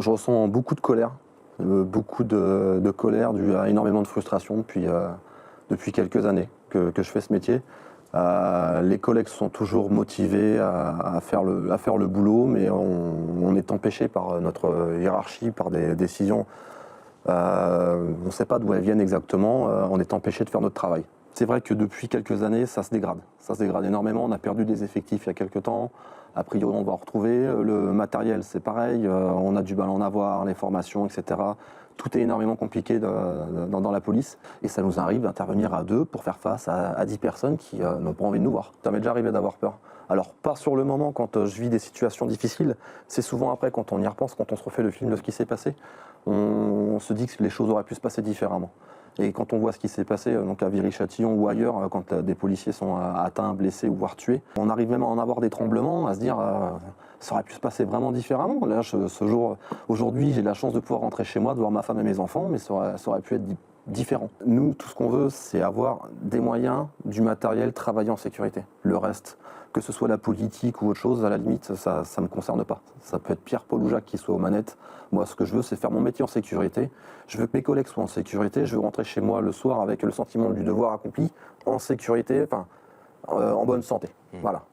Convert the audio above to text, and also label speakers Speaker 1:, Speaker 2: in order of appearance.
Speaker 1: Je ressens beaucoup de colère, beaucoup de colère due à énormément de frustration depuis quelques années que je fais ce métier. Les collègues sont toujours motivés à faire le boulot, mais on est empêché par notre hiérarchie, par des décisions. On ne sait pas d'où elles viennent exactement, on est empêché de faire notre travail. C'est vrai que depuis quelques années, ça se dégrade. Ça se dégrade énormément. On a perdu des effectifs il y a quelques temps. A priori, on va en retrouver. Le matériel, c'est pareil. On a du mal à en avoir, les formations, etc. Tout est énormément compliqué dans la police. Et ça nous arrive d'intervenir à 2 pour faire face à 10 personnes qui n'ont pas envie de nous voir. Ça m'est déjà arrivé d'avoir peur. Alors, pas sur le moment, quand je vis des situations difficiles. C'est souvent après, quand on y repense, quand on se refait le film de ce qui s'est passé. On se dit que les choses auraient pu se passer différemment. Et quand on voit ce qui s'est passé donc à Viry-Châtillon ou ailleurs, quand des policiers sont atteints, blessés ou voire tués, on arrive même à en avoir des tremblements, à se dire ça aurait pu se passer vraiment différemment. Là, aujourd'hui, j'ai la chance de pouvoir rentrer chez moi, de voir ma femme et mes enfants, mais ça aurait pu être différent. Nous, tout ce qu'on veut, c'est avoir des moyens, du matériel, travailler en sécurité. Le reste, que ce soit la politique ou autre chose, à la limite, ça ne me concerne pas. Ça peut être Pierre, Paul ou Jacques qui soit aux manettes. Moi, ce que je veux, c'est faire mon métier en sécurité. Je veux que mes collègues soient en sécurité. Je veux rentrer chez moi le soir avec le sentiment du devoir accompli, en sécurité, en bonne santé. Voilà.